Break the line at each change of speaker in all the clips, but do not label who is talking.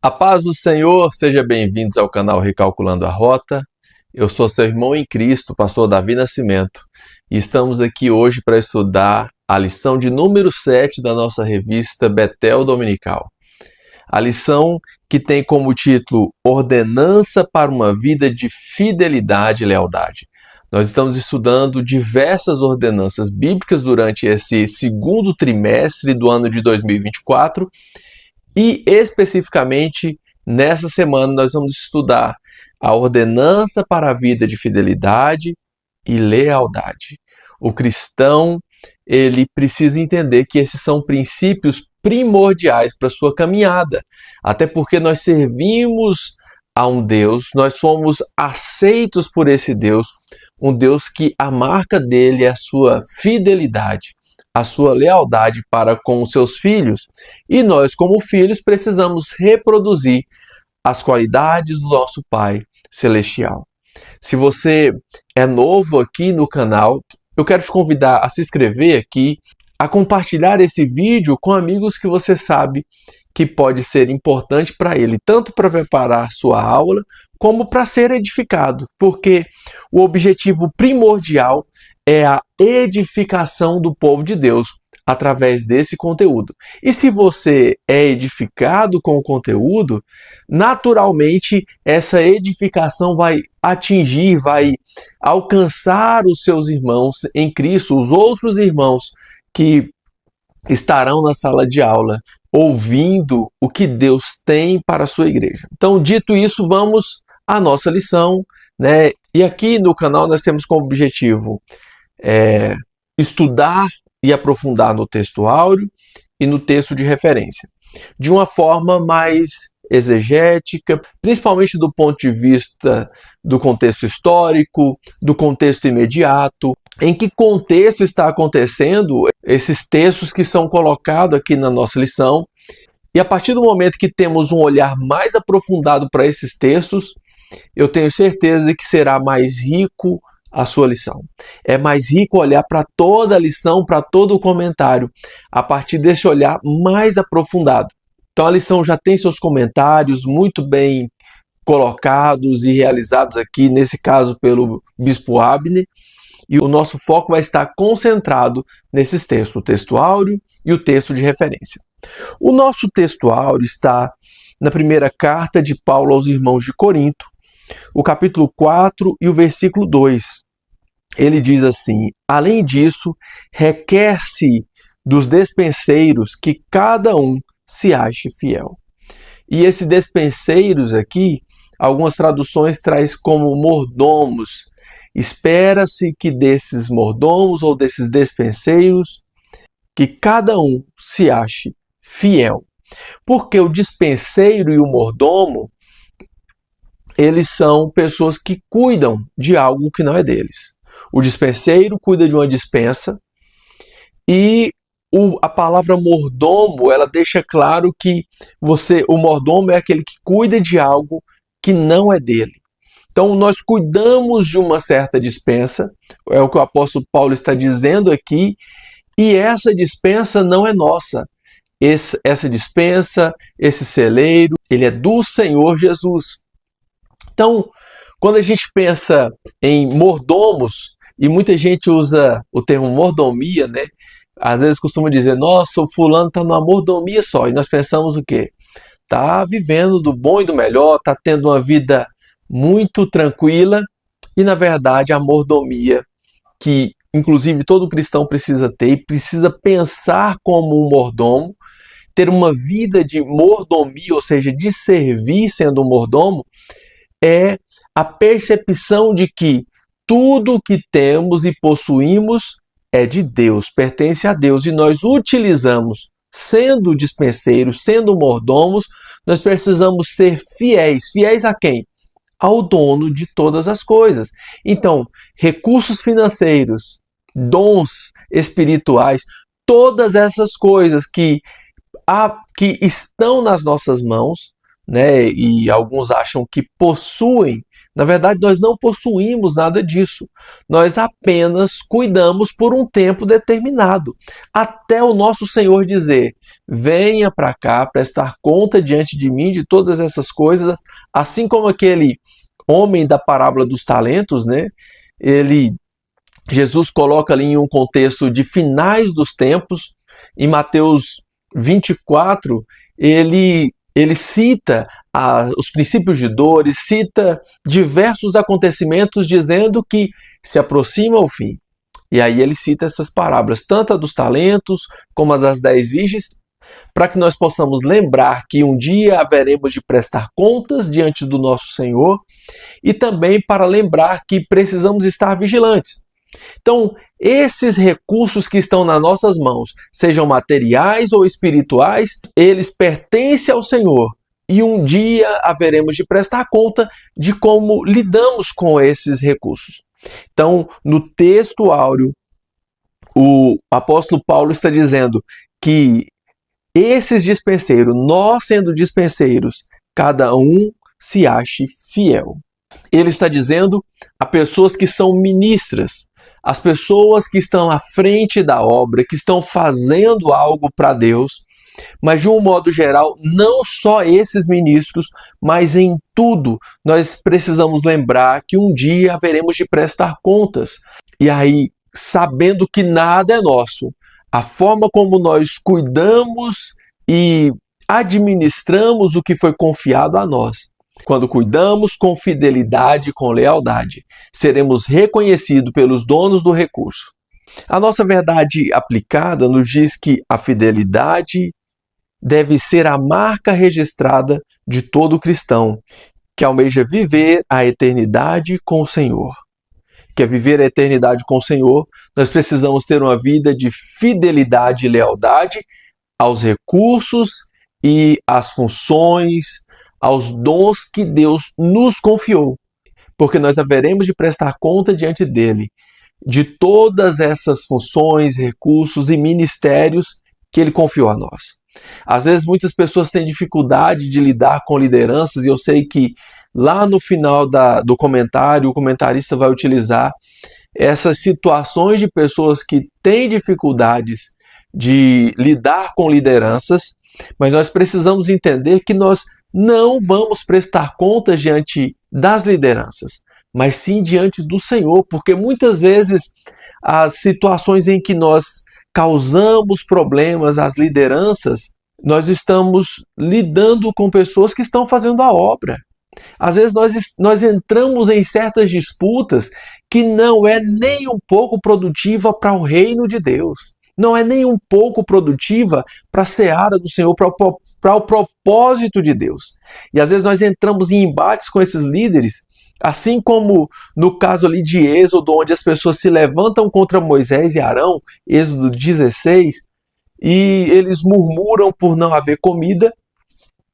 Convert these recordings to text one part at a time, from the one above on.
A paz do Senhor, sejam bem-vindos ao canal Recalculando a Rota. Eu sou seu irmão em Cristo, pastor Davi Nascimento, e estamos aqui hoje para estudar a lição de número 7 da nossa revista Betel Dominical. A lição que tem como título Ordenança para uma vida de fidelidade e lealdade. Nós estamos estudando diversas ordenanças bíblicas durante esse segundo trimestre do ano de 2024 e especificamente nessa semana nós vamos estudar a ordenança para a vida de fidelidade e lealdade. O cristão, ele precisa entender que esses são princípios primordiais para a sua caminhada, até porque nós servimos a um Deus, nós somos aceitos por esse Deus, um Deus que a marca dele é a sua fidelidade, a sua lealdade para com os seus filhos. E nós, como filhos, precisamos reproduzir as qualidades do nosso Pai Celestial. Se você é novo aqui no canal, eu quero te convidar a se inscrever aqui, a compartilhar esse vídeo com amigos que você sabe que pode ser importante para ele, tanto para preparar sua aula, como para ser edificado, porque o objetivo primordial é a edificação do povo de Deus através desse conteúdo. E se você é edificado com o conteúdo, naturalmente essa edificação vai atingir, vai alcançar os seus irmãos em Cristo, os outros irmãos que estarão na sala de aula ouvindo o que Deus tem para a sua igreja. Então, dito isso, vamos à nossa lição, né? E aqui no canal nós temos como objetivo estudar e aprofundar no texto áureo e no texto de referência, de uma forma mais exegética, principalmente do ponto de vista do contexto histórico, do contexto imediato, em que contexto está acontecendo esses textos que são colocados aqui na nossa lição. E a partir do momento que temos um olhar mais aprofundado para esses textos, eu tenho certeza que será mais rico a sua lição. É mais rico olhar para toda a lição, para todo o comentário, a partir desse olhar mais aprofundado. Então a lição já tem seus comentários muito bem colocados e realizados aqui, nesse caso pelo Bispo Abner, e o nosso foco vai estar concentrado nesses textos, o texto áureo e o texto de referência. O nosso texto áureo está na primeira carta de Paulo aos irmãos de Corinto, o capítulo 4 e o versículo 2. Ele diz assim: além disso, requer-se dos despenseiros que cada um se ache fiel. E esse despenseiros aqui, algumas traduções traz como mordomos. Espera-se que desses mordomos ou desses despenseiros, que cada um se ache fiel. Porque o dispenseiro e o mordomo, eles são pessoas que cuidam de algo que não é deles. O dispenseiro cuida de uma dispensa e a palavra mordomo, ela deixa claro que o mordomo é aquele que cuida de algo que não é dele. Então, nós cuidamos de uma certa dispensa, é o que o apóstolo Paulo está dizendo aqui, e essa dispensa não é nossa. Essa dispensa, esse celeiro, ele é do Senhor Jesus. Então, quando a gente pensa em mordomos, e muita gente usa o termo mordomia, né? Às vezes costuma dizer, nossa, o fulano está numa mordomia só, e nós pensamos o quê? Está vivendo do bom e do melhor, está tendo uma vida muito tranquila, e na verdade a mordomia que inclusive todo cristão precisa ter e precisa pensar como um mordomo, ter uma vida de mordomia, ou seja, de servir sendo um mordomo, é a percepção de que tudo que temos e possuímos é de Deus, pertence a Deus, e nós utilizamos, sendo dispenseiros, sendo mordomos, nós precisamos ser fiéis. Fiéis a quem? Ao dono de todas as coisas. Então, recursos financeiros, dons espirituais, todas essas coisas que estão nas nossas mãos, né? E alguns acham que possuem Na verdade, nós não possuímos nada disso. Nós apenas cuidamos por um tempo determinado, até o nosso Senhor dizer: venha para cá prestar conta diante de mim de todas essas coisas, assim como aquele homem da parábola dos talentos, né? Jesus coloca ali em um contexto de finais dos tempos. Em Mateus 24, ele cita os princípios de dores, cita diversos acontecimentos dizendo que se aproxima o fim. E aí ele cita essas parábolas, tanto a dos talentos como a das 10 virgens, para que nós possamos lembrar que um dia haveremos de prestar contas diante do nosso Senhor e também para lembrar que precisamos estar vigilantes. Então, esses recursos que estão nas nossas mãos, sejam materiais ou espirituais, eles pertencem ao Senhor. E um dia haveremos de prestar conta de como lidamos com esses recursos. Então, no texto áureo, o apóstolo Paulo está dizendo que esses dispenseiros, nós sendo dispenseiros, cada um se ache fiel. Ele está dizendo a pessoas que são ministras, as pessoas que estão à frente da obra, que estão fazendo algo para Deus, mas de um modo geral, não só esses ministros, mas em tudo, nós precisamos lembrar que um dia haveremos de prestar contas. E aí, sabendo que nada é nosso, a forma como nós cuidamos e administramos o que foi confiado a nós, quando cuidamos com fidelidade e com lealdade, seremos reconhecidos pelos donos do recurso. A nossa verdade aplicada nos diz que a fidelidade deve ser a marca registrada de todo cristão que almeja viver a eternidade com o Senhor. Quer viver a eternidade com o Senhor, nós precisamos ter uma vida de fidelidade e lealdade aos recursos e às funções, aos dons que Deus nos confiou, porque nós haveremos de prestar conta diante dele de todas essas funções, recursos e ministérios que ele confiou a nós. Às vezes muitas pessoas têm dificuldade de lidar com lideranças, e eu sei que lá no final do comentário, o comentarista vai utilizar essas situações de pessoas que têm dificuldades de lidar com lideranças, mas nós precisamos entender que nós não vamos prestar contas diante das lideranças, mas sim diante do Senhor, porque muitas vezes as situações em que nós causamos problemas às lideranças, nós estamos lidando com pessoas que estão fazendo a obra. Às vezes nós entramos em certas disputas que não é nem um pouco produtiva para o reino de Deus. Não é nem um pouco produtiva para a seara do Senhor, para o propósito de Deus. E às vezes nós entramos em embates com esses líderes, assim como no caso ali de Êxodo, onde as pessoas se levantam contra Moisés e Arão, Êxodo 16, e eles murmuram por não haver comida,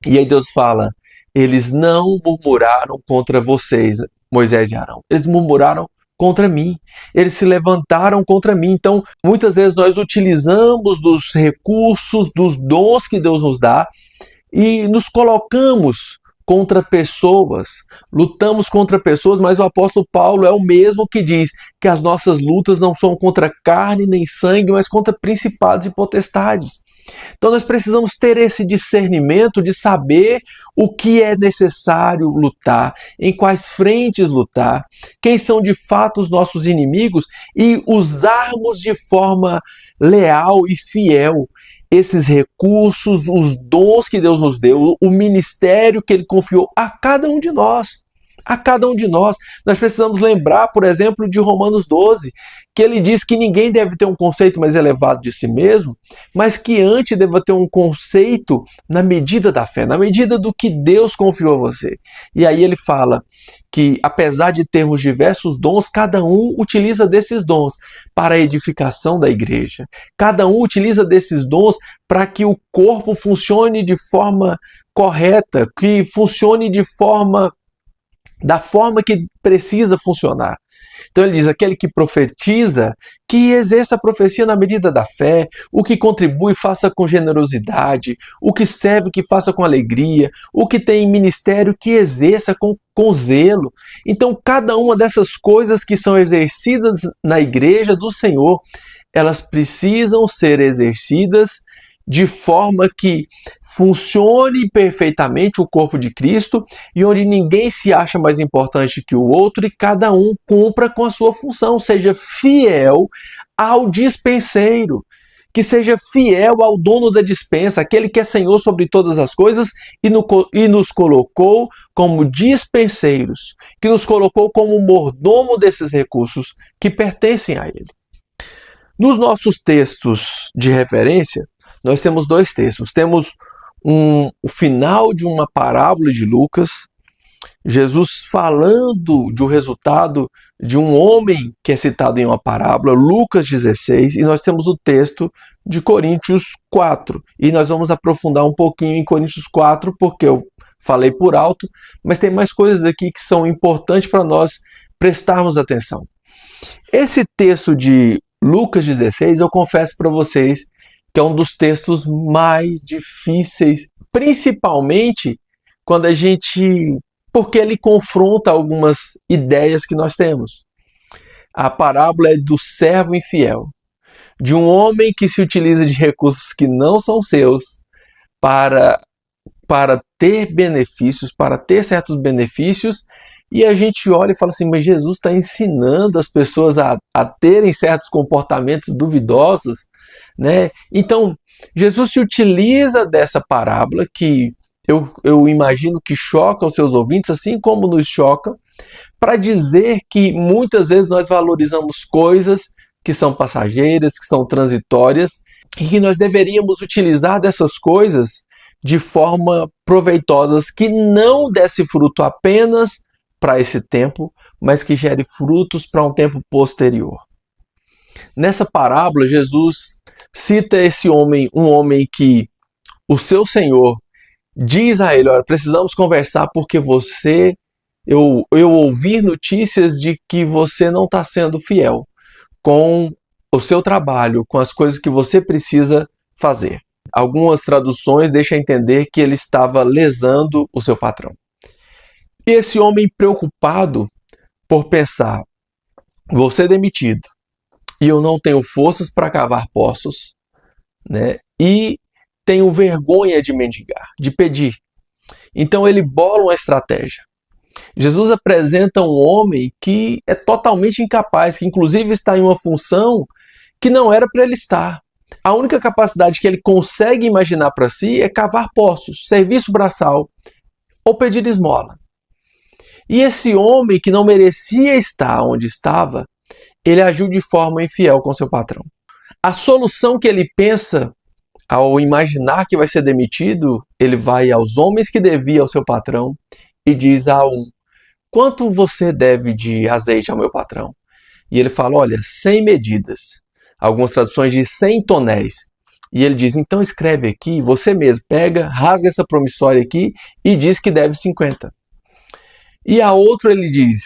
e aí Deus fala: eles não murmuraram contra vocês, Moisés e Arão, eles murmuraram contra mim, eles se levantaram contra mim. Então, muitas vezes nós utilizamos dos recursos, dos dons que Deus nos dá e nos colocamos contra pessoas, lutamos contra pessoas, mas o apóstolo Paulo é o mesmo que diz que as nossas lutas não são contra carne nem sangue, mas contra principados e potestades. Então nós precisamos ter esse discernimento de saber o que é necessário lutar, em quais frentes lutar, quem são de fato os nossos inimigos e usarmos de forma leal e fiel esses recursos, os dons que Deus nos deu, o ministério que Ele confiou a cada um de nós. A cada um de nós. Nós precisamos lembrar, por exemplo, de Romanos 12, que ele diz que ninguém deve ter um conceito mais elevado de si mesmo, mas que antes deva ter um conceito na medida da fé, na medida do que Deus confiou a você. E aí ele fala que, apesar de termos diversos dons, cada um utiliza desses dons para a edificação da igreja. Cada um utiliza desses dons para que o corpo funcione de forma correta, que funcione da forma que precisa funcionar. Então ele diz, aquele que profetiza, que exerça a profecia na medida da fé, o que contribui, faça com generosidade, o que serve, que faça com alegria, o que tem ministério, que exerça com zelo. Então cada uma dessas coisas que são exercidas na igreja do Senhor, elas precisam ser exercidas de forma que funcione perfeitamente o corpo de Cristo e onde ninguém se acha mais importante que o outro e cada um cumpra com a sua função, seja fiel ao dispenseiro, que seja fiel ao dono da dispensa, aquele que é Senhor sobre todas as coisas e nos colocou como dispenseiros, que nos colocou como mordomo desses recursos que pertencem a Ele. Nos nossos textos de referência, nós temos dois textos. Temos o final de uma parábola de Lucas, Jesus falando do resultado de um homem que é citado em uma parábola, Lucas 16, e nós temos o texto de Coríntios 4. E nós vamos aprofundar um pouquinho em Coríntios 4, porque eu falei por alto, mas tem mais coisas aqui que são importantes para nós prestarmos atenção. Esse texto de Lucas 16, eu confesso para vocês que é um dos textos mais difíceis, principalmente porque ele confronta algumas ideias que nós temos. A parábola é do servo infiel, de um homem que se utiliza de recursos que não são seus para ter benefícios, para ter certos benefícios, e a gente olha e fala assim, mas Jesus está ensinando as pessoas a terem certos comportamentos duvidosos, né? Então, Jesus se utiliza dessa parábola que eu imagino que choca os seus ouvintes, assim como nos choca, para dizer que muitas vezes nós valorizamos coisas que são passageiras, que são transitórias, e que nós deveríamos utilizar dessas coisas de forma proveitosa, que não desse fruto apenas para esse tempo, mas que gere frutos para um tempo posterior. Nessa parábola, Jesus cita esse homem, um homem que o seu Senhor diz a ele, olha, precisamos conversar porque eu ouvi notícias de que você não está sendo fiel com o seu trabalho, com as coisas que você precisa fazer. Algumas traduções deixam entender que ele estava lesando o seu patrão. E esse homem preocupado por pensar, vou ser demitido e eu não tenho forças para cavar poços, né? E tenho vergonha de mendigar, de pedir. Então ele bola uma estratégia. Jesus apresenta um homem que é totalmente incapaz, que inclusive está em uma função que não era para ele estar. A única capacidade que ele consegue imaginar para si é cavar poços, serviço braçal ou pedir esmola. E esse homem que não merecia estar onde estava, ele agiu de forma infiel com seu patrão. A solução que ele pensa, ao imaginar que vai ser demitido, ele vai aos homens que devia ao seu patrão e diz a um, quanto você deve de azeite ao meu patrão? E ele fala, olha, 100 medidas. Algumas traduções dizem 100 tonéis. E ele diz, então escreve aqui, você mesmo pega, rasga essa promissória aqui e diz que deve 50. E a outra ele diz,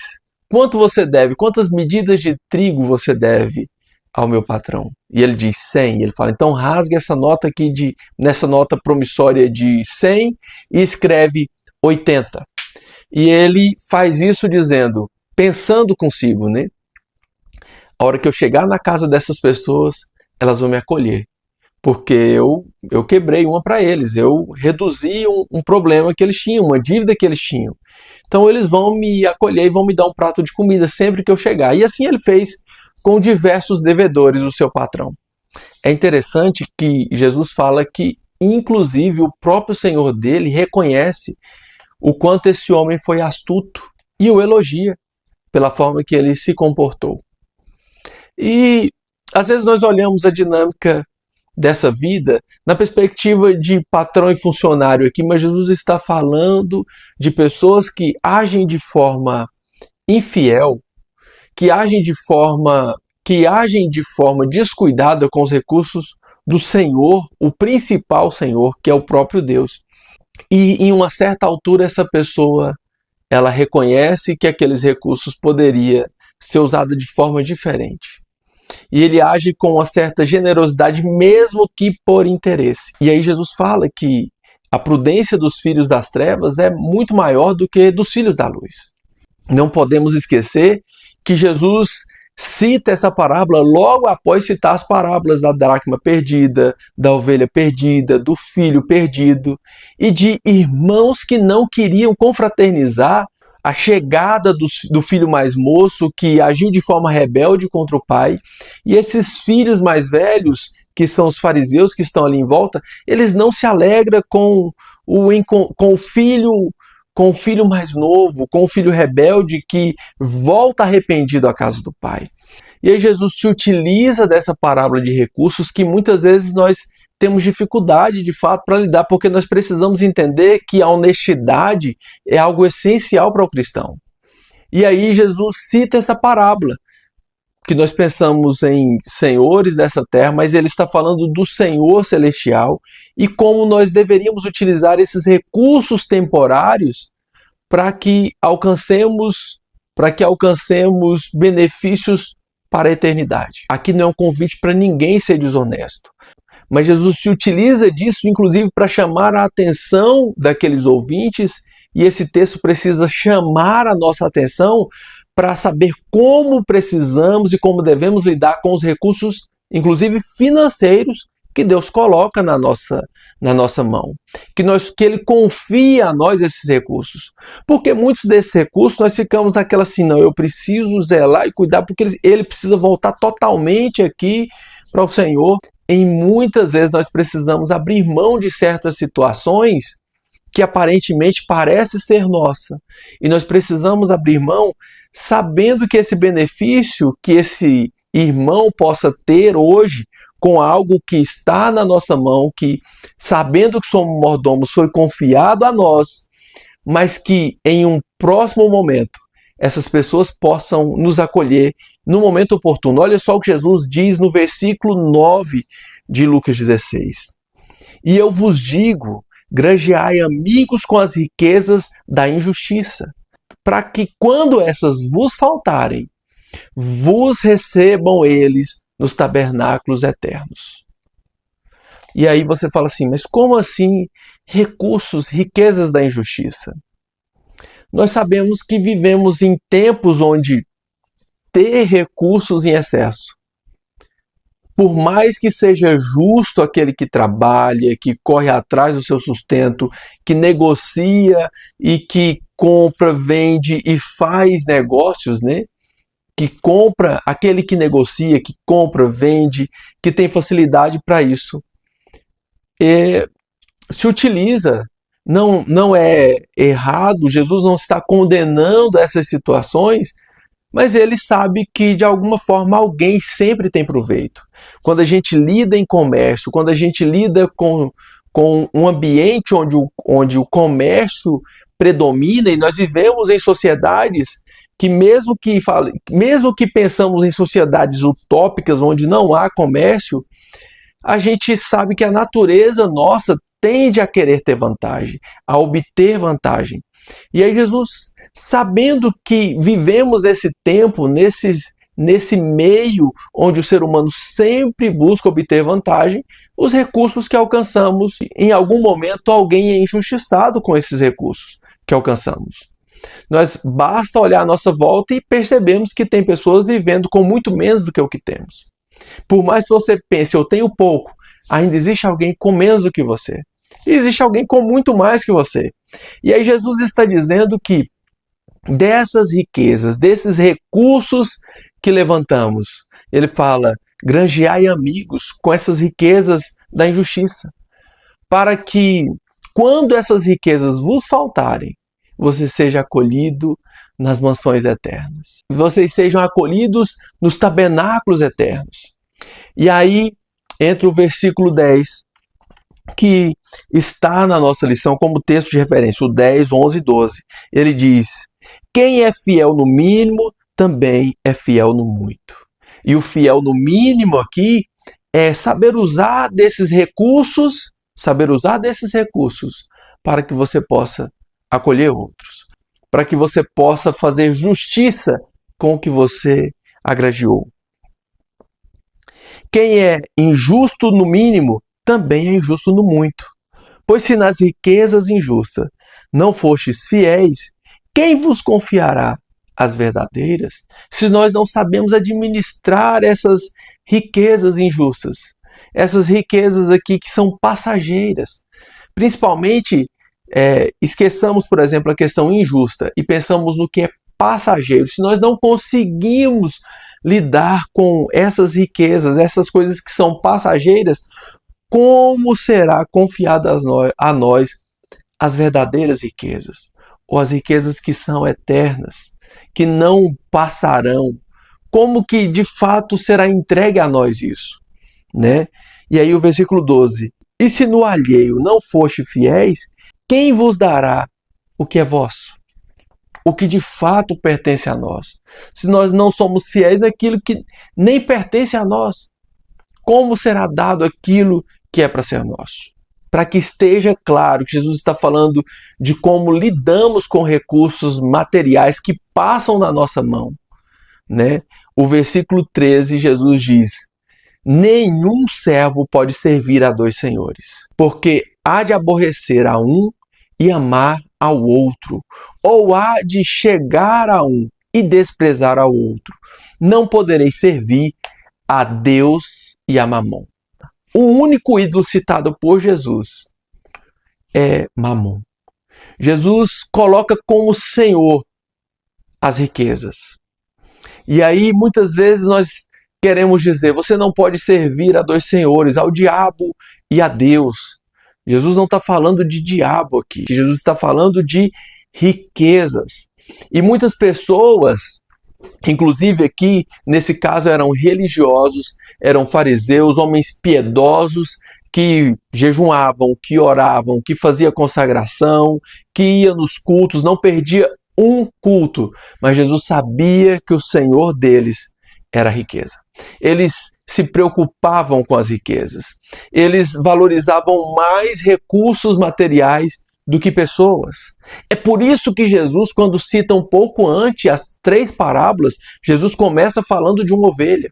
quanto você deve, quantas medidas de trigo você deve ao meu patrão? E ele diz 100. Ele fala, então rasgue essa nota aqui, nessa nota promissória de 100 e escreve 80. E ele faz isso dizendo, pensando consigo, né? A hora que eu chegar na casa dessas pessoas, elas vão me acolher. Porque eu quebrei uma para eles, eu reduzi um problema que eles tinham, uma dívida que eles tinham. Então eles vão me acolher e vão me dar um prato de comida sempre que eu chegar. E assim ele fez com diversos devedores do seu patrão. É interessante que Jesus fala que, inclusive, o próprio Senhor dele reconhece o quanto esse homem foi astuto e o elogia pela forma que ele se comportou. E às vezes nós olhamos a dinâmica dessa vida na perspectiva de patrão e funcionário aqui, mas Jesus está falando de pessoas que agem de forma infiel, que agem de forma descuidada com os recursos do Senhor, o principal Senhor, que é o próprio Deus. E em uma certa altura essa pessoa, ela reconhece que aqueles recursos poderia ser usada de forma diferente. E ele age com uma certa generosidade, mesmo que por interesse. E aí Jesus fala que a prudência dos filhos das trevas é muito maior do que dos filhos da luz. Não podemos esquecer que Jesus cita essa parábola logo após citar as parábolas da dracma perdida, da ovelha perdida, do filho perdido e de irmãos que não queriam confraternizar a chegada do filho mais moço que agiu de forma rebelde contra o pai, e esses filhos mais velhos, que são os fariseus que estão ali em volta, eles não se alegram com o filho mais novo, com o filho rebelde que volta arrependido à casa do pai. E aí Jesus se utiliza dessa parábola de recursos que muitas vezes nós temos dificuldade, de fato, para lidar, porque nós precisamos entender que a honestidade é algo essencial para o cristão. E aí Jesus cita essa parábola, que nós pensamos em senhores dessa terra, mas ele está falando do Senhor celestial e como nós deveríamos utilizar esses recursos temporários para que alcancemos benefícios para a eternidade. Aqui não é um convite para ninguém ser desonesto. Mas Jesus se utiliza disso, inclusive, para chamar a atenção daqueles ouvintes, e esse texto precisa chamar a nossa atenção para saber como precisamos e como devemos lidar com os recursos, inclusive financeiros, que Deus coloca na nossa mão. Que Ele confia a nós esses recursos. Porque muitos desses recursos nós ficamos naquela assim, não, eu preciso zelar e cuidar, porque ele precisa voltar totalmente aqui para o Senhor. E muitas vezes nós precisamos abrir mão de certas situações que aparentemente parece ser nossa. E nós precisamos abrir mão sabendo que esse benefício que esse irmão possa ter hoje com algo que está na nossa mão, que sabendo que somos mordomos foi confiado a nós, mas que em um próximo momento essas pessoas possam nos acolher no momento oportuno. Olha só o que Jesus diz no versículo 9 de Lucas 16. E eu vos digo, granjeai amigos com as riquezas da injustiça, para que quando essas vos faltarem, vos recebam eles nos tabernáculos eternos. E aí você fala assim, mas como assim recursos, riquezas da injustiça? Nós sabemos que vivemos em tempos onde ter recursos em excesso, por mais que seja justo aquele que trabalha, que corre atrás do seu sustento, que negocia e que compra, vende e faz negócios, né? Que compra, aquele que negocia, que compra, vende, que tem facilidade para isso, se utiliza. Não é errado, Jesus não está condenando essas situações, mas ele sabe que de alguma forma alguém sempre tem proveito. Quando a gente lida em comércio, quando a gente lida com um ambiente onde o comércio predomina, e nós vivemos em sociedades que mesmo que pensamos em sociedades utópicas onde não há comércio, a gente sabe que a natureza nossa tende a querer ter vantagem, a obter vantagem. E aí Jesus, sabendo que vivemos nesse tempo, nesse meio onde o ser humano sempre busca obter vantagem, os recursos que alcançamos, em algum momento alguém é injustiçado com esses recursos que alcançamos. Basta olhar à nossa volta e percebemos que tem pessoas vivendo com muito menos do que o que temos. Por mais que você pense, eu tenho pouco, ainda existe alguém com menos do que você. E existe alguém com muito mais que você. E aí Jesus está dizendo que dessas riquezas, desses recursos que levantamos, ele fala, granjeai amigos com essas riquezas da injustiça, para que quando essas riquezas vos faltarem, você seja acolhido nas mansões eternas. Vocês sejam acolhidos nos tabernáculos eternos. E aí entra o versículo 10, que está na nossa lição como texto de referência, o 10, 11 e 12. Ele diz, quem é fiel no mínimo, também é fiel no muito. E o fiel no mínimo aqui é saber usar desses recursos para que você possa acolher outros, para que você possa fazer justiça com o que você agraciou. Quem é injusto no mínimo, também é injusto no muito. Pois se nas riquezas injustas não fostes fiéis, quem vos confiará as verdadeiras? Se nós não sabemos administrar essas riquezas injustas, essas riquezas aqui que são passageiras, principalmente esqueçamos, por exemplo, a questão injusta e pensamos no que é passageiro. Se nós não conseguimos lidar com essas riquezas, essas coisas que são passageiras, como será confiada a nós as verdadeiras riquezas? Ou as riquezas que são eternas, que não passarão? Como que de fato será entregue a nós isso? Né? E aí o versículo 12. E se no alheio não foste fiéis, quem vos dará o que é vosso? O que de fato pertence a nós? Se nós não somos fiéis naquilo que nem pertence a nós, como será dado aquilo que é para ser nosso? Para que esteja claro que Jesus está falando de como lidamos com recursos materiais que passam na nossa mão, né? O versículo 13, Jesus diz: nenhum servo pode servir a dois senhores, porque há de aborrecer a um e amar ao outro, ou há de chegar a um e desprezar ao outro. Não podereis servir a Deus e a Mamon. O único ídolo citado por Jesus é Mamon. Jesus coloca como Senhor as riquezas. E aí, muitas vezes, nós queremos dizer, você não pode servir a dois senhores, ao diabo e a Deus. Jesus não está falando de diabo aqui. Jesus está falando de riquezas. E muitas pessoas, inclusive aqui, nesse caso, eram religiosos, eram fariseus, homens piedosos, que jejuavam, que oravam, que fazia consagração, que ia nos cultos, não perdia um culto. Mas Jesus sabia que o Senhor deles era a riqueza. Eles se preocupavam com as riquezas. Eles valorizavam mais recursos materiais do que pessoas. É por isso que Jesus, quando cita um pouco antes as 3 parábolas, Jesus começa falando de uma ovelha.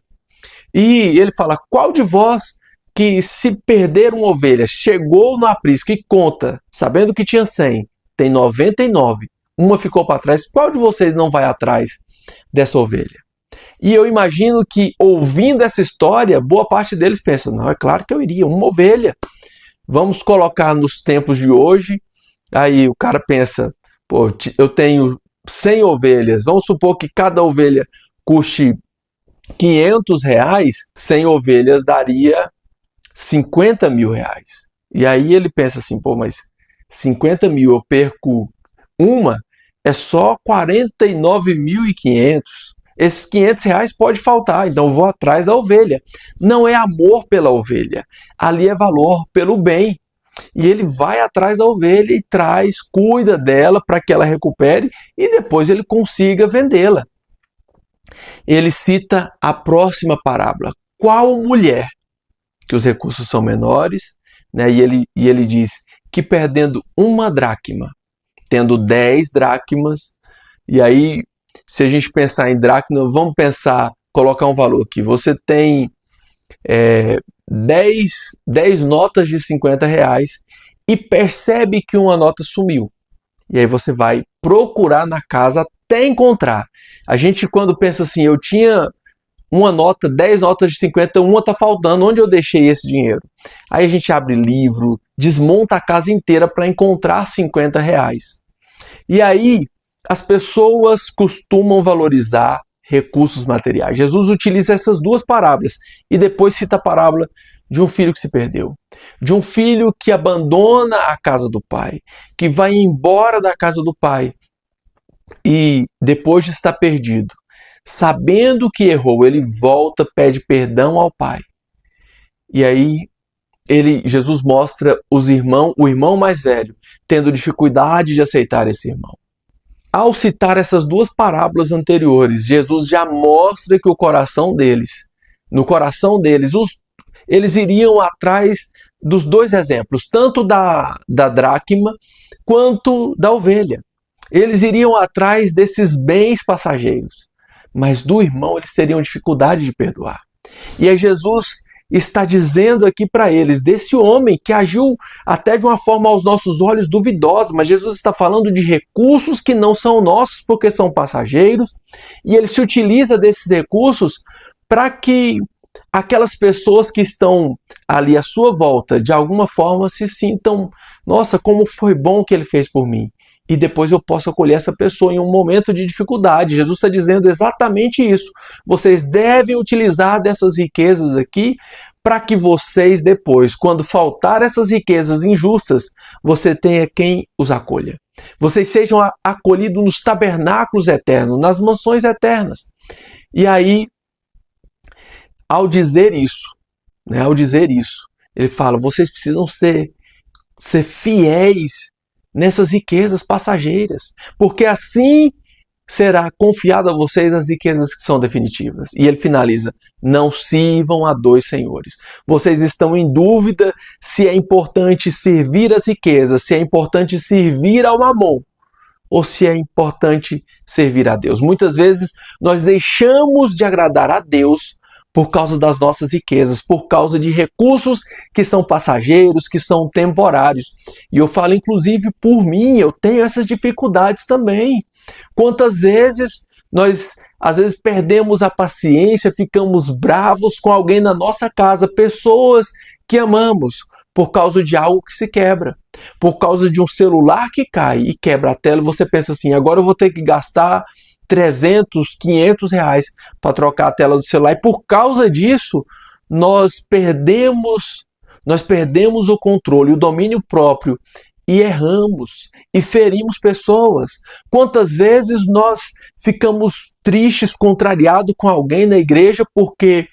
E ele fala, qual de vós que se perder uma ovelha, chegou no aprisco e conta, sabendo que tinha 100, tem 99, uma ficou para trás, qual de vocês não vai atrás dessa ovelha? E eu imagino que, ouvindo essa história, boa parte deles pensa, não, é claro que eu iria, uma ovelha. Vamos colocar nos tempos de hoje, aí o cara pensa, pô, eu tenho 100 ovelhas, vamos supor que cada ovelha custe R$500, 100 ovelhas daria R$50 mil. E aí ele pensa assim, pô, mas 50 mil eu perco uma, é só 49.500. Esses R$500 pode faltar, então eu vou atrás da ovelha. Não é amor pela ovelha, ali é valor pelo bem. E ele vai atrás da ovelha e traz, cuida dela para que ela recupere e depois ele consiga vendê-la. Ele cita a próxima parábola. Qual mulher, que os recursos são menores, né? E ele diz que perdendo uma dracma, tendo 10 dracmas, e aí, se a gente pensar em dracma, vamos pensar, colocar um valor aqui. Você tem 10 notas de R$50 e percebe que uma nota sumiu. E aí você vai procurar na casa até encontrar. A gente, quando pensa assim, eu tinha uma nota, 10 notas de 50, uma está faltando, onde eu deixei esse dinheiro? Aí a gente abre livro, desmonta a casa inteira para encontrar R$50. E aí as pessoas costumam valorizar recursos materiais. Jesus utiliza essas 2 parábolas e depois cita a parábola de um filho que se perdeu, de um filho que abandona a casa do pai, que vai embora da casa do pai e depois de estar perdido, sabendo que errou, ele volta, pede perdão ao pai. E aí Jesus mostra o irmão mais velho tendo dificuldade de aceitar esse irmão. Ao citar essas 2 parábolas anteriores, Jesus já mostra que no coração deles, eles iriam atrás dos 2 exemplos, tanto da dracma quanto da ovelha. Eles iriam atrás desses bens passageiros. mas do irmão eles teriam dificuldade de perdoar. E aí Jesus está dizendo aqui para eles, desse homem que agiu até de uma forma aos nossos olhos duvidosa, mas Jesus está falando de recursos que não são nossos porque são passageiros, e ele se utiliza desses recursos para que aquelas pessoas que estão ali à sua volta, de alguma forma se sintam, nossa, como foi bom que ele fez por mim. E depois eu posso acolher essa pessoa em um momento de dificuldade. Jesus está dizendo exatamente isso. Vocês devem utilizar dessas riquezas aqui para que vocês depois, quando faltar essas riquezas injustas, você tenha quem os acolha. Vocês sejam acolhidos nos tabernáculos eternos, nas mansões eternas. E aí, ao dizer isso, ele fala, vocês precisam ser fiéis nessas riquezas passageiras, porque assim será confiado a vocês as riquezas que são definitivas. E ele finaliza, não sirvam a dois senhores. Vocês estão em dúvida se é importante servir as riquezas, se é importante servir ao mamon, ou se é importante servir a Deus. Muitas vezes nós deixamos de agradar a Deus por causa das nossas riquezas, por causa de recursos que são passageiros, que são temporários. E eu falo, inclusive, por mim, eu tenho essas dificuldades também. Quantas vezes nós, às vezes, perdemos a paciência, ficamos bravos com alguém na nossa casa, pessoas que amamos, por causa de algo que se quebra, por causa de um celular que cai e quebra a tela, e você pensa assim, agora eu vou ter que gastar 300, 500 reais para trocar a tela do celular, e por causa disso nós perdemos o controle, o domínio próprio, e erramos e ferimos pessoas. Quantas vezes nós ficamos tristes, contrariados com alguém na igreja porque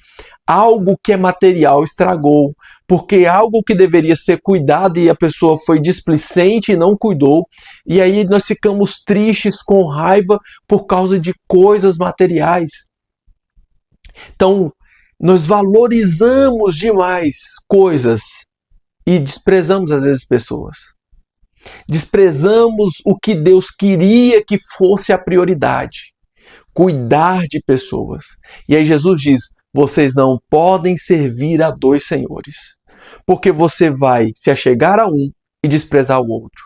algo que é material estragou, porque algo que deveria ser cuidado e a pessoa foi displicente e não cuidou, e aí nós ficamos tristes, com raiva por causa de coisas materiais. Então, nós valorizamos demais coisas e desprezamos às vezes pessoas. Desprezamos o que Deus queria que fosse a prioridade, cuidar de pessoas. E aí Jesus diz, vocês não podem servir a dois senhores, porque você vai se achegar a um e desprezar o outro.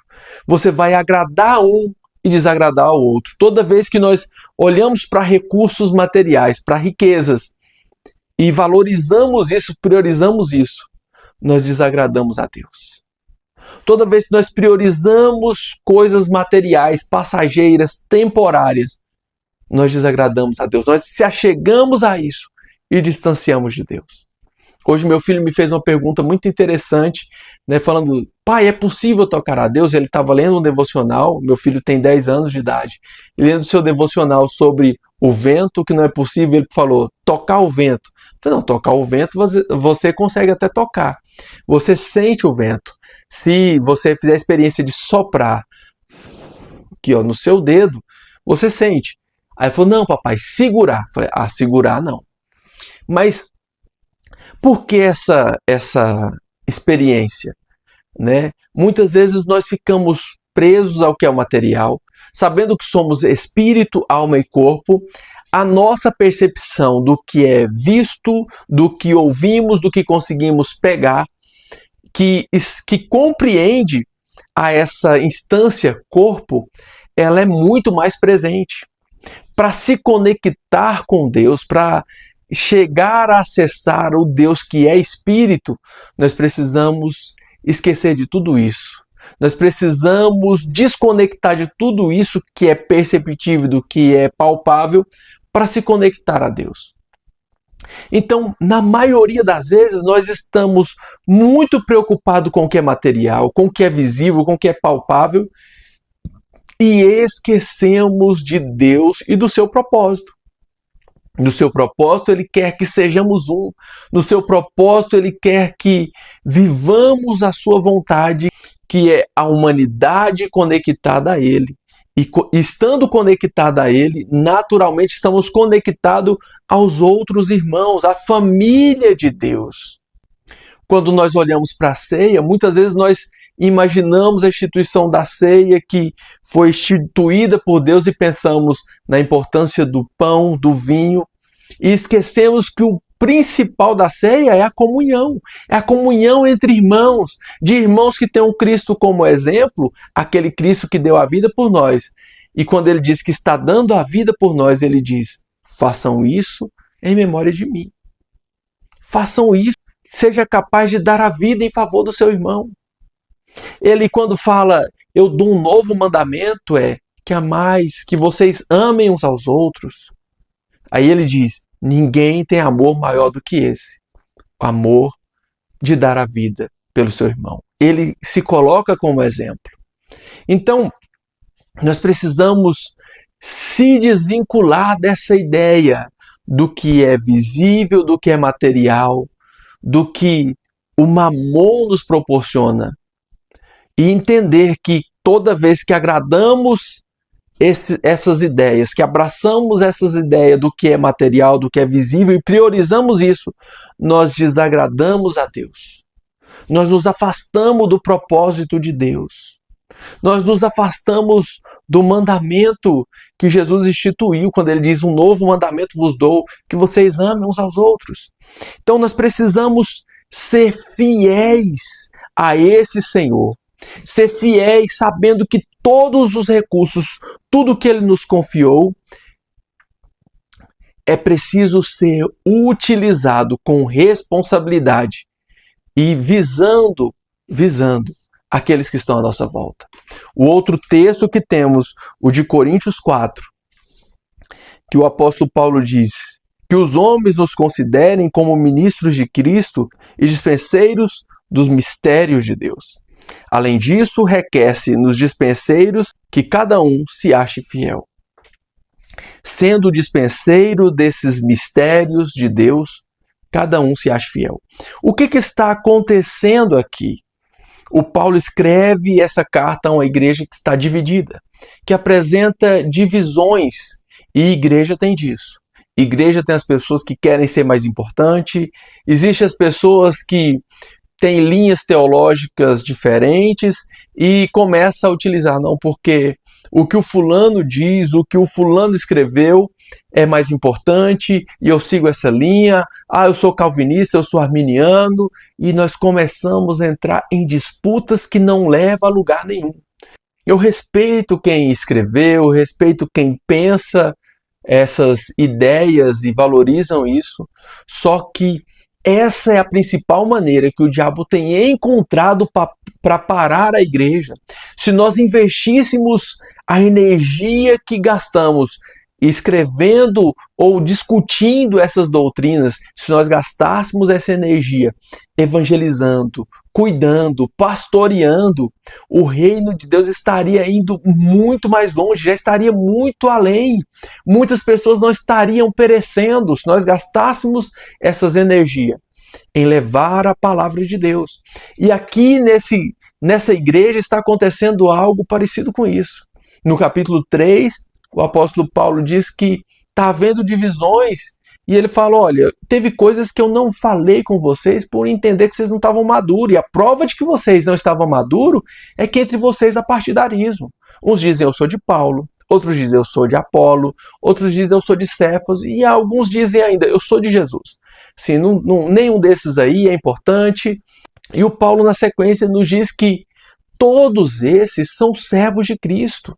Você vai agradar a um e desagradar ao outro. Toda vez que nós olhamos para recursos materiais, para riquezas, e valorizamos isso, priorizamos isso, nós desagradamos a Deus. Toda vez que nós priorizamos coisas materiais, passageiras, temporárias, nós desagradamos a Deus. Nós se achegamos a isso e distanciamos de Deus. Hoje meu filho me fez uma pergunta muito interessante, falando, pai, é possível tocar a Deus? Ele estava lendo um devocional, meu filho tem 10 anos de idade, lendo seu devocional sobre o vento, que não é possível, ele falou, tocar o vento. Eu falei, não, tocar o vento você consegue até tocar. Você sente o vento. Se você fizer a experiência de soprar aqui, no seu dedo, você sente. Aí ele falou, não, papai, segurar. Eu falei, segurar não. Mas por que essa experiência? Muitas vezes nós ficamos presos ao que é o material, sabendo que somos espírito, alma e corpo. A nossa percepção do que é visto, do que ouvimos, do que conseguimos pegar, que compreende a essa instância corpo, ela é muito mais presente. Para se conectar com Deus, para chegar a acessar o Deus que é Espírito, nós precisamos esquecer de tudo isso. Nós precisamos desconectar de tudo isso que é perceptível, do que é palpável, para se conectar a Deus. Então, na maioria das vezes, nós estamos muito preocupados com o que é material, com o que é visível, com o que é palpável, e esquecemos de Deus e do seu propósito. No seu propósito, Ele quer que sejamos um. No seu propósito, Ele quer que vivamos a sua vontade, que é a humanidade conectada a Ele. E estando conectada a Ele, naturalmente estamos conectados aos outros irmãos, à família de Deus. Quando nós olhamos para a ceia, muitas vezes nós imaginamos a instituição da ceia que foi instituída por Deus e pensamos na importância do pão, do vinho, e esquecemos que o principal da ceia é a comunhão entre irmãos, de irmãos que têm o Cristo como exemplo, aquele Cristo que deu a vida por nós. E quando ele diz que está dando a vida por nós, ele diz: façam isso em memória de mim. Façam isso, seja capaz de dar a vida em favor do seu irmão. Ele, quando fala, eu dou um novo mandamento, é que amais, que vocês amem uns aos outros. Aí ele diz: ninguém tem amor maior do que esse, o amor de dar a vida pelo seu irmão. Ele se coloca como exemplo. Então, nós precisamos se desvincular dessa ideia do que é visível, do que é material, do que o mamon nos proporciona, e entender que toda vez que agradamos essas ideias, que abraçamos essas ideias do que é material, do que é visível e priorizamos isso, nós desagradamos a Deus. Nós nos afastamos do propósito de Deus. Nós nos afastamos do mandamento que Jesus instituiu, quando ele diz: um novo mandamento vos dou, que vocês amem uns aos outros. Então nós precisamos ser fiéis a esse Senhor. Ser fiéis sabendo que todos os recursos, tudo que ele nos confiou, é preciso ser utilizado com responsabilidade e visando aqueles que estão à nossa volta. O outro texto que temos, o de Coríntios 4, que o apóstolo Paulo diz: que os homens nos considerem como ministros de Cristo e dispenseiros dos mistérios de Deus. Além disso, requer-se nos dispenseiros que cada um se ache fiel. Sendo dispenseiro desses mistérios de Deus, cada um se ache fiel. O que está acontecendo aqui? O Paulo escreve essa carta a uma igreja que está dividida, que apresenta divisões, e igreja tem disso. Igreja tem as pessoas que querem ser mais importante, existem as pessoas que têm linhas teológicas diferentes e começa a utilizar, não, porque o que o fulano diz, o que o fulano escreveu é mais importante e eu sigo essa linha, eu sou calvinista, eu sou arminiano, e nós começamos a entrar em disputas que não levam a lugar nenhum. Eu respeito quem escreveu, eu respeito quem pensa essas ideias e valorizam isso, só que essa é a principal maneira que o diabo tem encontrado para parar a igreja. Se nós investíssemos a energia que gastamos escrevendo ou discutindo essas doutrinas, se nós gastássemos essa energia evangelizando, cuidando, pastoreando, o reino de Deus estaria indo muito mais longe, já estaria muito além. Muitas pessoas não estariam perecendo se nós gastássemos essas energias em levar a palavra de Deus. E aqui nessa igreja está acontecendo algo parecido com isso. No capítulo 3, o apóstolo Paulo diz que está havendo divisões, e ele fala: olha, teve coisas que eu não falei com vocês por entender que vocês não estavam maduros, e a prova de que vocês não estavam maduros é que entre vocês há partidarismo. Uns dizem eu sou de Paulo, outros dizem eu sou de Apolo, outros dizem eu sou de Cefas, e alguns dizem ainda eu sou de Jesus. Sim, nenhum desses aí é importante. E o Paulo, na sequência, nos diz que todos esses são servos de Cristo.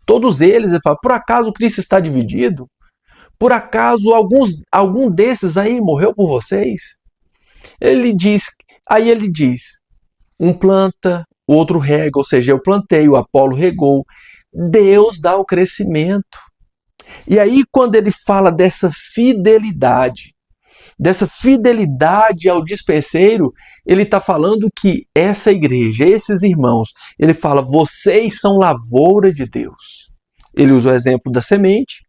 Todos eles, ele fala: por acaso Cristo está dividido? Por acaso algum desses aí morreu por vocês? Ele diz, um planta, o outro rega, ou seja, eu plantei, o Apolo regou. Deus dá o crescimento. E aí, quando ele fala dessa fidelidade ao dispenseiro, ele está falando que essa igreja, esses irmãos, ele fala: vocês são lavoura de Deus. Ele usa o exemplo da semente,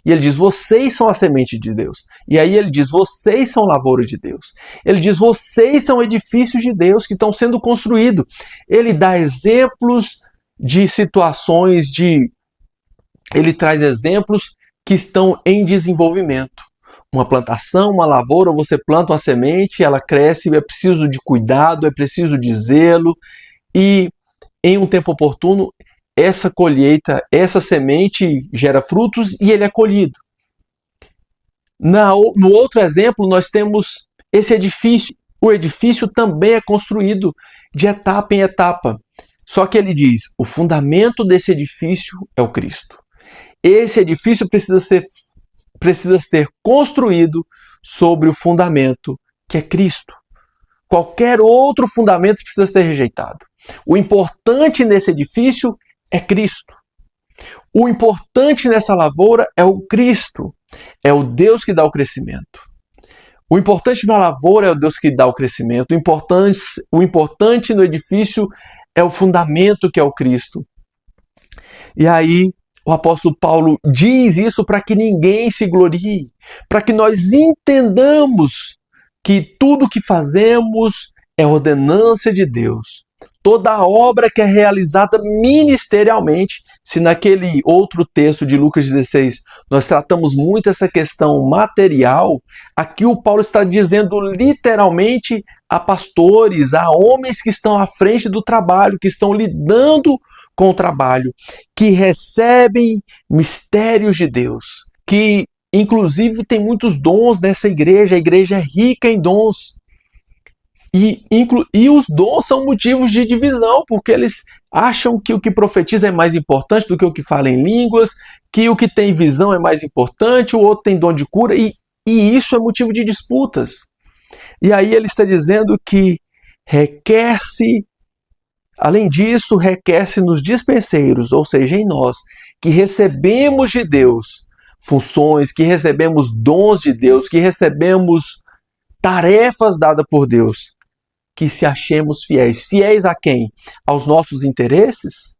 e ele diz: vocês são a semente de Deus. E aí ele diz: vocês são lavoura de Deus. Ele diz: vocês são edifícios de Deus que estão sendo construídos. Ele dá exemplos de situações, ele traz exemplos que estão em desenvolvimento. Uma plantação, uma lavoura, você planta uma semente, ela cresce, é preciso de cuidado, é preciso de zelo, e em um tempo oportuno essa colheita, essa semente gera frutos e ele é colhido. No outro exemplo, nós temos esse edifício. O edifício também é construído de etapa em etapa. Só que ele diz, o fundamento desse edifício é o Cristo. Esse edifício precisa ser construído sobre o fundamento que é Cristo. Qualquer outro fundamento precisa ser rejeitado. O importante nesse edifício é Cristo. O importante nessa lavoura é o Cristo. É o Deus que dá o crescimento. O importante na lavoura é o Deus que dá o crescimento. O importante no edifício é o fundamento que é o Cristo. E aí o apóstolo Paulo diz isso para que ninguém se glorie, para que nós entendamos que tudo que fazemos é ordenança de Deus. Toda obra que é realizada ministerialmente, se naquele outro texto de Lucas 16 nós tratamos muito essa questão material, aqui o Paulo está dizendo literalmente a pastores, a homens que estão à frente do trabalho, que estão lidando com o trabalho, que recebem mistérios de Deus, que inclusive tem muitos dons nessa igreja, a igreja é rica em dons. E os dons são motivos de divisão, porque eles acham que o que profetiza é mais importante do que o que fala em línguas, que o que tem visão é mais importante, o outro tem dom de cura, e isso é motivo de disputas. E aí ele está dizendo que requer-se, além disso, requer-se nos dispenseiros, ou seja, em nós, que recebemos de Deus funções, que recebemos dons de Deus, que recebemos tarefas dadas por Deus, que se achemos fiéis. Fiéis a quem? Aos nossos interesses?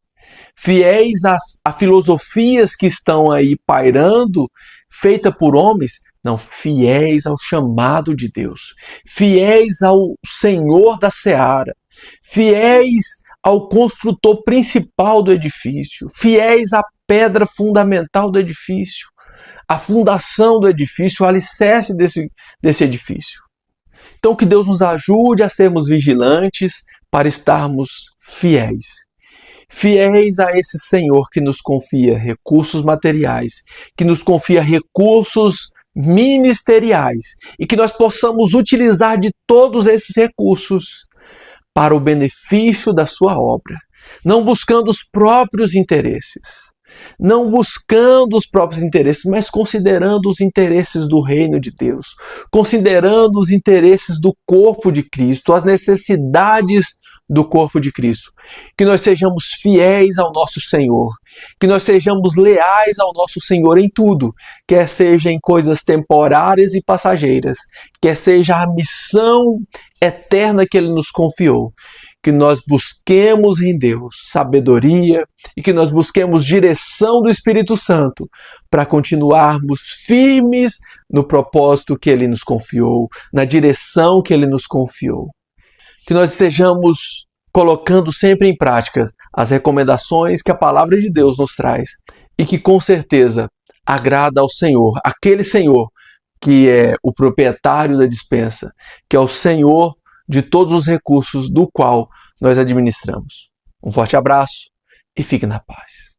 Fiéis a filosofias que estão aí pairando, feita por homens? Não, fiéis ao chamado de Deus. Fiéis ao Senhor da seara. Fiéis ao construtor principal do edifício. Fiéis à pedra fundamental do edifício. A fundação do edifício, o alicerce desse edifício. Então, que Deus nos ajude a sermos vigilantes para estarmos fiéis. Fiéis a esse Senhor que nos confia recursos materiais, que nos confia recursos ministeriais e que nós possamos utilizar de todos esses recursos para o benefício da sua obra, não buscando os próprios interesses. Não buscando os próprios interesses, mas considerando os interesses do reino de Deus, considerando os interesses do corpo de Cristo, as necessidades do corpo de Cristo. Que nós sejamos fiéis ao nosso Senhor, que nós sejamos leais ao nosso Senhor em tudo, quer seja em coisas temporárias e passageiras, quer seja a missão eterna que Ele nos confiou. Que nós busquemos em Deus sabedoria e que nós busquemos direção do Espírito Santo para continuarmos firmes no propósito que Ele nos confiou, na direção que Ele nos confiou. Que nós estejamos colocando sempre em prática as recomendações que a palavra de Deus nos traz e que com certeza agrada ao Senhor, aquele Senhor que é o proprietário da despensa, que é o Senhor de todos os recursos do qual nós administramos. Um forte abraço e fique na paz.